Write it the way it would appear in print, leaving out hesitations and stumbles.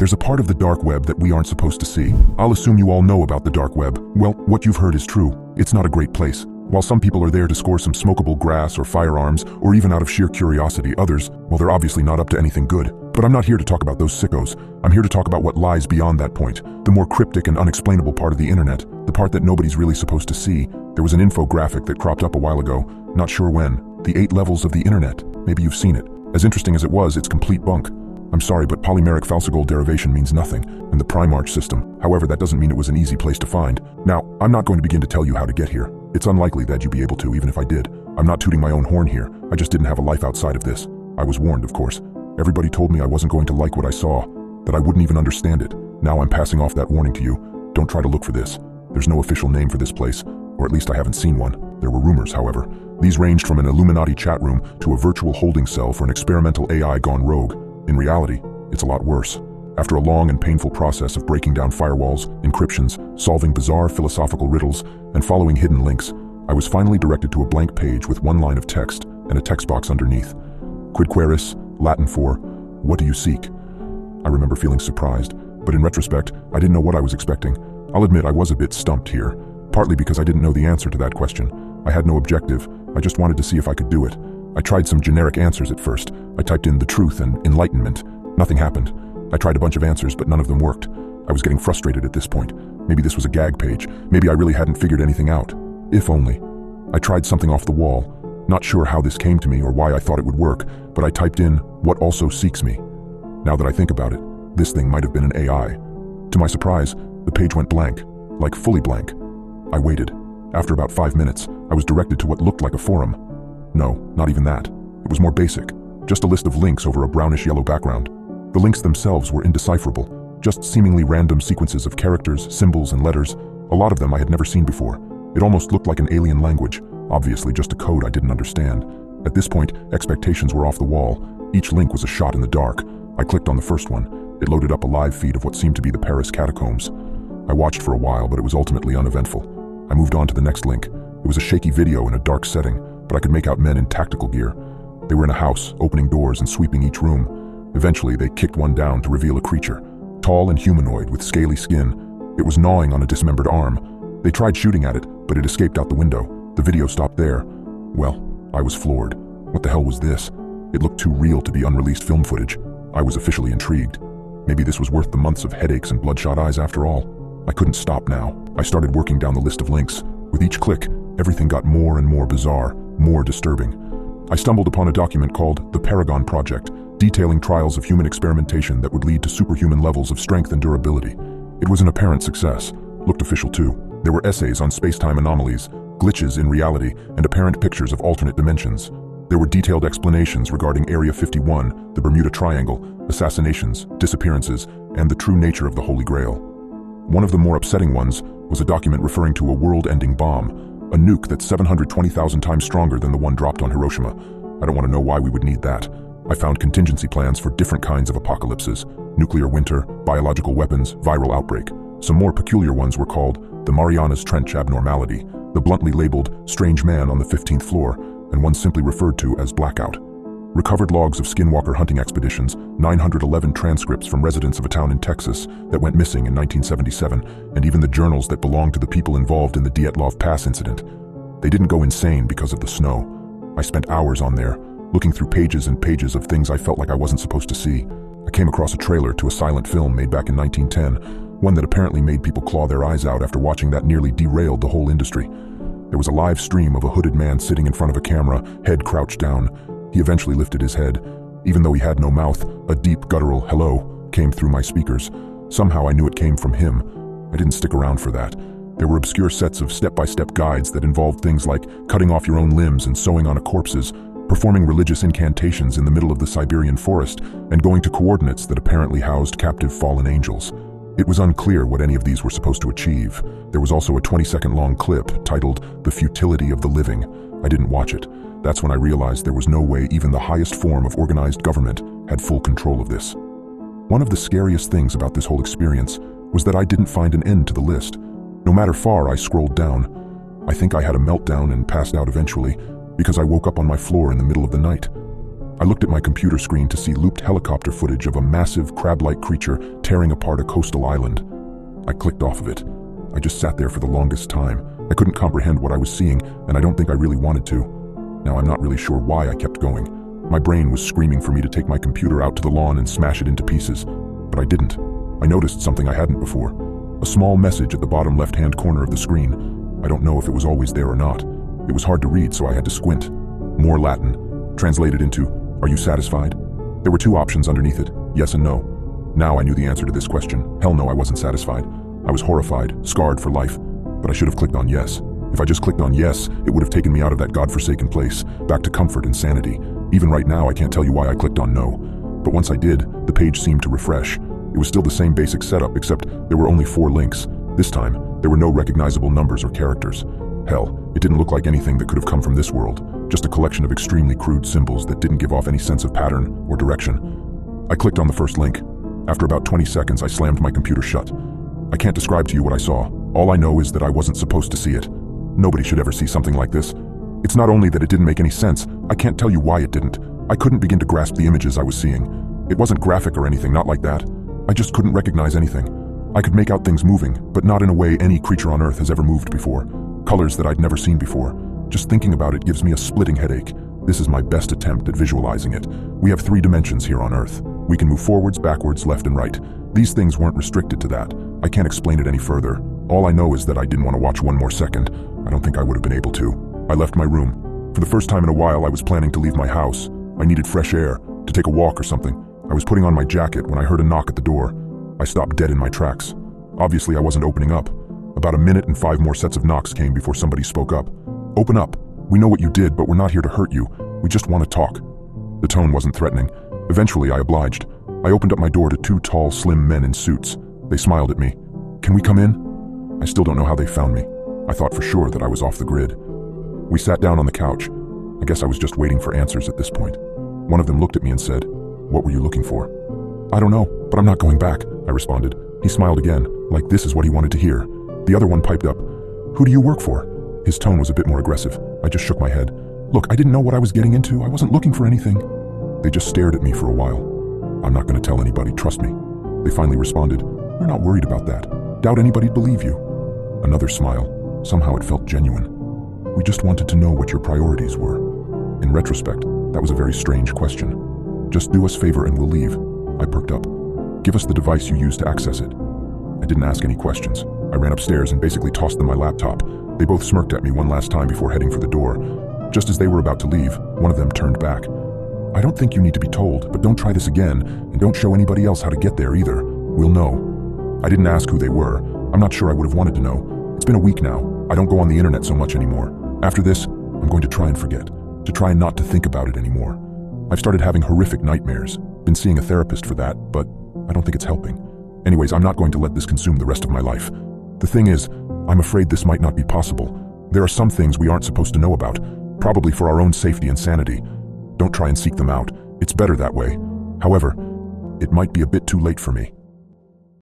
There's a part of the dark web that we aren't supposed to see. I'll assume you all know about the dark web. Well, what you've heard is true. It's not a great place. While some people are there to score some smokable grass or firearms, or even out of sheer curiosity, others, well, they're obviously not up to anything good. But I'm not here to talk about those sickos. I'm here to talk about what lies beyond that point, the more cryptic and unexplainable part of the internet, the part that nobody's really supposed to see. There was an infographic that cropped up a while ago, not sure when. The 8 levels of the internet. Maybe you've seen it. As interesting as it was, it's complete bunk. I'm sorry, but polymeric falsigold derivation means nothing, and the Primarch system. However, that doesn't mean it was an easy place to find. Now, I'm not going to begin to tell you how to get here. It's unlikely that you'd be able to, even if I did. I'm not tooting my own horn here. I just didn't have a life outside of this. I was warned, of course. Everybody told me I wasn't going to like what I saw, that I wouldn't even understand it. Now I'm passing off that warning to you. Don't try to look for this. There's no official name for this place, or at least I haven't seen one. There were rumors, however. These ranged from an Illuminati chat room to a virtual holding cell for an experimental AI gone rogue. In reality, it's a lot worse. After a long and painful process of breaking down firewalls, encryptions, solving bizarre philosophical riddles, and following hidden links, I was finally directed to a blank page with one line of text and a text box underneath. Quid queris, Latin for, what do you seek? I remember feeling surprised, but in retrospect, I didn't know what I was expecting. I'll admit I was a bit stumped here, partly because I didn't know the answer to that question. I had no objective, I just wanted to see if I could do it. I tried some generic answers at first. I typed in the truth and enlightenment. Nothing happened. I tried a bunch of answers, but none of them worked. I was getting frustrated at this point. Maybe this was a gag page. Maybe I really hadn't figured anything out. If only. I tried something off the wall. Not sure how this came to me or why I thought it would work, but I typed in, what also seeks me. Now that I think about it, this thing might have been an AI. To my surprise, the page went blank, like fully blank. I waited. After about 5 minutes, I was directed to what looked like a forum. No, not even that. It was more basic. Just a list of links over a brownish-yellow background. The links themselves were indecipherable, just seemingly random sequences of characters, symbols, and letters. A lot of them I had never seen before. It almost looked like an alien language, obviously just a code I didn't understand. At this point, expectations were off the wall. Each link was a shot in the dark. I clicked on the first one. It loaded up a live feed of what seemed to be the Paris catacombs. I watched for a while, but it was ultimately uneventful. I moved on to the next link. It was a shaky video in a dark setting, but I could make out men in tactical gear. They were in a house, opening doors and sweeping each room. Eventually, they kicked one down to reveal a creature, tall and humanoid with scaly skin. It was gnawing on a dismembered arm. They tried shooting at it, but it escaped out the window. The video stopped there. Well, I was floored. What the hell was this? It looked too real to be unreleased film footage. I was officially intrigued. Maybe this was worth the months of headaches and bloodshot eyes after all. I couldn't stop now. I started working down the list of links. With each click, everything got more and more bizarre, more disturbing. I stumbled upon a document called The Paragon Project, detailing trials of human experimentation that would lead to superhuman levels of strength and durability. It was an apparent success. Looked official too. There were essays on space-time anomalies, glitches in reality, and apparent pictures of alternate dimensions. There were detailed explanations regarding Area 51, the Bermuda Triangle, assassinations, disappearances, and the true nature of the Holy Grail. One of the more upsetting ones was a document referring to a world-ending bomb, a nuke that's 720,000 times stronger than the one dropped on Hiroshima. I don't want to know why we would need that. I found contingency plans for different kinds of apocalypses: nuclear winter, biological weapons, viral outbreak. Some more peculiar ones were called the Marianas Trench Abnormality, the bluntly labeled Strange Man on the 15th Floor, and one simply referred to as Blackout. Recovered logs of skinwalker hunting expeditions, 911 transcripts from residents of a town in Texas that went missing in 1977, and even the journals that belonged to the people involved in the Dyatlov Pass incident. They didn't go insane because of the snow. I spent hours on there, looking through pages and pages of things I felt like I wasn't supposed to see. I came across a trailer to a silent film made back in 1910, one that apparently made people claw their eyes out after watching that nearly derailed the whole industry. There was a live stream of a hooded man sitting in front of a camera, head crouched down. He eventually lifted his head. Even though he had no mouth, a deep, guttural hello came through my speakers. Somehow I knew it came from him. I didn't stick around for that. There were obscure sets of step-by-step guides that involved things like cutting off your own limbs and sewing on corpses, performing religious incantations in the middle of the Siberian forest, and going to coordinates that apparently housed captive fallen angels. It was unclear what any of these were supposed to achieve. There was also a 20-second-long clip titled The Futility of the Living. I didn't watch it. That's when I realized there was no way even the highest form of organized government had full control of this. One of the scariest things about this whole experience was that I didn't find an end to the list. No matter far I scrolled down. I think I had a meltdown and passed out eventually because I woke up on my floor in the middle of the night. I looked at my computer screen to see looped helicopter footage of a massive crab-like creature tearing apart a coastal island. I clicked off of it. I just sat there for the longest time. I couldn't comprehend what I was seeing, and I don't think I really wanted to. Now I'm not really sure why I kept going. My brain was screaming for me to take my computer out to the lawn and smash it into pieces, but I didn't. I noticed something I hadn't before. A small message at the bottom left-hand corner of the screen. I don't know if it was always there or not. It was hard to read, so I had to squint. More Latin, translated into, "Are you satisfied?" There were two options underneath it, yes and no. Now I knew the answer to this question. Hell no, I wasn't satisfied. I was horrified, scarred for life, but I should have clicked on yes. If I just clicked on yes, it would have taken me out of that godforsaken place, back to comfort and sanity. Even right now, I can't tell you why I clicked on no. But once I did, the page seemed to refresh. It was still the same basic setup, except there were only 4 links. This time, there were no recognizable numbers or characters. Hell, it didn't look like anything that could have come from this world, just a collection of extremely crude symbols that didn't give off any sense of pattern or direction. I clicked on the first link. After about 20 seconds, I slammed my computer shut. I can't describe to you what I saw. All I know is that I wasn't supposed to see it. Nobody should ever see something like this. It's not only that it didn't make any sense, I can't tell you why it didn't. I couldn't begin to grasp the images I was seeing. It wasn't graphic or anything, not like that. I just couldn't recognize anything. I could make out things moving, but not in a way any creature on Earth has ever moved before. Colors that I'd never seen before. Just thinking about it gives me a splitting headache. This is my best attempt at visualizing it. We have 3 dimensions here on Earth. We can move forwards, backwards, left and right. These things weren't restricted to that. I can't explain it any further. All I know is that I didn't want to watch one more second. I don't think I would have been able to. I left my room. For the first time in a while, I was planning to leave my house. I needed fresh air, to take a walk or something. I was putting on my jacket when I heard a knock at the door. I stopped dead in my tracks. Obviously, I wasn't opening up. About a minute and 5 more sets of knocks came before somebody spoke up. "Open up. We know what you did, but we're not here to hurt you. We just want to talk." The tone wasn't threatening. Eventually, I obliged. I opened up my door to 2 tall, slim men in suits. They smiled at me. "Can we come in?" I still don't know how they found me. I thought for sure that I was off the grid. We sat down on the couch. I guess I was just waiting for answers at this point. One of them looked at me and said, "What were you looking for?" "I don't know, but I'm not going back," I responded. He smiled again, like this is what he wanted to hear. The other one piped up, "Who do you work for?" His tone was a bit more aggressive. I just shook my head. "Look, I didn't know what I was getting into. I wasn't looking for anything." They just stared at me for a while. "I'm not going to tell anybody, trust me." They finally responded, "We're not worried about that. Doubt anybody'd believe you." Another smile. Somehow it felt genuine. "We just wanted to know what your priorities were." In retrospect, that was a very strange question. "Just do us a favor and we'll leave." I perked up. "Give us the device you used to access it." I didn't ask any questions. I ran upstairs and basically tossed them my laptop. They both smirked at me one last time before heading for the door. Just as they were about to leave, one of them turned back. "I don't think you need to be told, but don't try this again, and don't show anybody else how to get there either. We'll know." I didn't ask who they were. I'm not sure I would have wanted to know. It's been a week now. I don't go on the internet so much anymore. After this, I'm going to try and forget. To try not to think about it anymore. I've started having horrific nightmares. Been seeing a therapist for that, but I don't think it's helping. Anyways, I'm not going to let this consume the rest of my life. The thing is, I'm afraid this might not be possible. There are some things we aren't supposed to know about, probably for our own safety and sanity. Don't try and seek them out. It's better that way. However, it might be a bit too late for me.